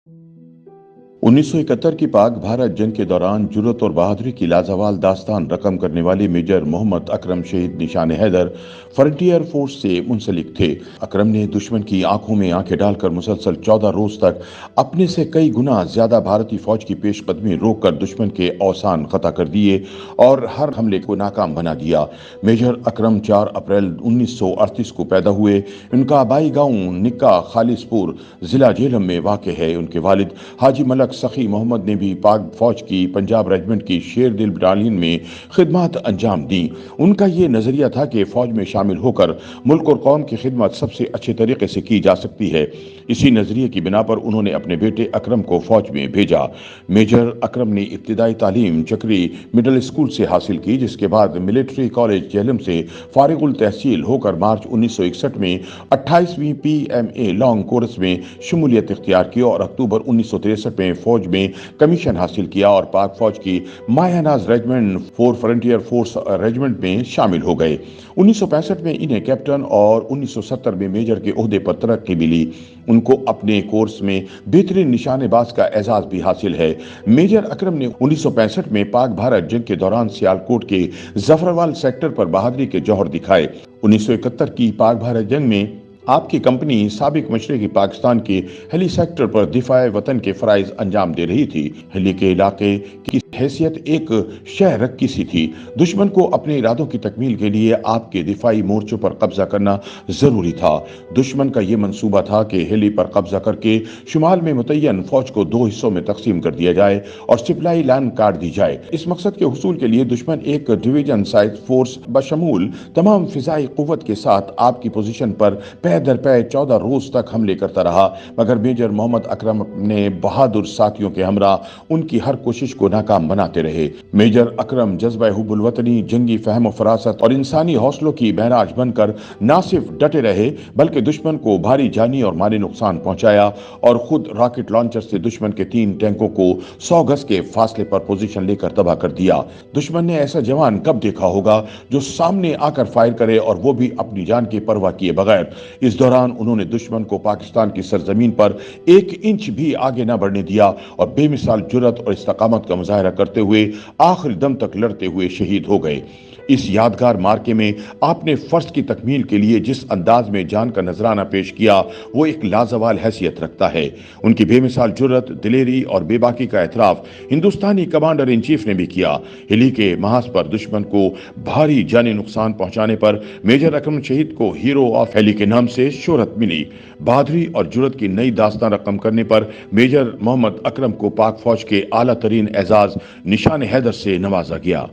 1971 की पाक भारत जंग के दौरान जुर्रत और बहादुरी की लाजवाल दास्तान रकम करने वाले मेजर मोहम्मद अकरम शहीद निशान हैदर फ्रंटियर फोर्स से मुंसलिक थे। अकरम ने दुश्मन की आंखों में आंखें डालकर मुसलसल 14 रोज तक अपने से कई गुना ज्यादा भारतीय फौज की पेशकदमी रोककर दुश्मन के अवसान खता कर दिए और हर हमले को नाकाम बना दिया। मेजर अकरम 4 अप्रैल 1938 को पैदा हुए। उनका आबाई गांव निक्का खालिसपुर जिला झेलम में वाक़ है। उनके वालिद हाजी मलक सखी मोहम्मद ने भी पाक फौज की पंजाब रेजिमेंट की शेर दिल बटालियन में खिदमत अंजाम दी। उनका ये नजरिया था कि फौज में शामिल होकर मुल्क और कौम की खिदमत सबसे अच्छे तरीके से की जा सकती है। इसी नजरिए की बिना पर उन्होंने अपने बेटे अकरम को फौज में भेजा। मेजर अकरम ने इब्तिदाई तालीम चक्री मिडिल स्कूल से हासिल की, जिसके बाद मिलिट्री कॉलेज झेलम से फारिगुल तहसील होकर मार्च 1961 में 28वीं PMA लॉन्ग कोर्स में शमूलियत इख्तियार की और अक्टूबर 1963 में फौज में कमीशन हासिल किया और पाक फौज की मायानाज रेजिमेंट 4 फ्रंटियर फोर्स रेजिमेंट में शामिल हो गए। 1965 में इन्हें कैप्टन और 1970 में मेजर के ओहदे पर तरक्की मिली। उनको अपने कोर्स में बेहतरीन निशानेबाज का एजाज भी हासिल है। मेजर अकरम ने 1965 में पाक भारत जंग के दौरान सियालकोट के जफरवाल सेक्टर पर बहादुरी के जौहर दिखाए। 1971 की पाक भारत जंग में आपकी कंपनी साबिक मशरकी पाकिस्तान के हिली सेक्टर पर दिफाए वतन के फराइज अंजाम दे रही थी। हिली के इलाके की हैसियत एक शह रक्की सी थी। दुश्मन को अपने इरादों की तकमील के लिए आपके दिफाई मोर्चों पर कब्जा करना जरूरी था। दुश्मन का यह मंसूबा था कि हिली पर कब्जा करके शुमाल में मुतय्यन फौज को 2 हिस्सों में तकसीम कर दिया जाए और सिपलाई लाइन काट दी जाए। इस मकसद के हुसूल के लिए दुश्मन एक डिवीजन साइज फोर्स बशमूल तमाम फिजाई कुव्वत के साथ आपकी पोजीशन पर पै दर पै 14 रोज तक हमले करता रहा, मगर मेजर मोहम्मद अकरम ने बहादुर साथियों के हमरा उनकी हर कोशिश को नाकाम बनाते रहे। मेजर अकरम जज्बा हुब्बुल वतनी, जंगी फहम व फरासत और इंसानी हौसलों की महराज बनकर न सिर्फ डटे रहे बल्कि दुश्मन को भारी जानी और माली नुकसान पहुंचाया और खुद रॉकेट लॉन्चर से दुश्मन के 3 टैंकों को 100 गज के फासले पर पोजीशन लेकर तबाह कर दिया। दुश्मन ने ऐसा जवान कब देखा होगा जो सामने आकर फायर करे और वो भी अपनी जान की परवाह किए बगैर। इस दौरान उन्होंने दुश्मन को पाकिस्तान की सरजमीन पर 1 इंच भी आगे न बढ़ने दिया और बेमिसाल जुर्रत और इस्तकामत का मुजाहरा करते हुए आखिरी दम तक लड़ते हुए शहीद हो गए। इस यादगार मार्के में आपने फर्ज की तकमील के लिए जिस अंदाज में जान का नजराना पेश किया वो एक लाजवाल हैसियत रखता है। उनकी बेमिसाल जुर्रत, दिलेरी और बेबाकी का एतराफ हिंदुस्तानी कमांडर इन चीफ ने भी किया। हिली के महाज पर दुश्मन को भारी जानी नुकसान पहुंचाने पर मेजर अकरम शहीद को हीरो ऑफ हिली के नाम से शोहरत मिली। बहादुरी और जुर्रत की नई दास्तान रकम करने पर मेजर मोहम्मद अकरम को पाक फौज के आला तरीन एजाज निशान हैदर से नवाजा गया।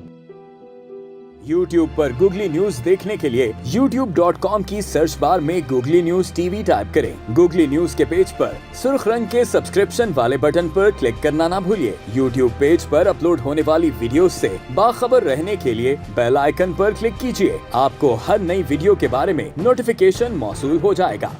YouTube पर गूगली न्यूज देखने के लिए youtube.com की सर्च बार में गूगली न्यूज TV टाइप करें। गूगली न्यूज के पेज पर सुर्ख रंग के सब्सक्रिप्शन वाले बटन पर क्लिक करना ना भूलिए। YouTube पेज पर अपलोड होने वाली वीडियोस से बाखबर रहने के लिए बेल आइकन पर क्लिक कीजिए। आपको हर नई वीडियो के बारे में नोटिफिकेशन मौसूल हो जाएगा।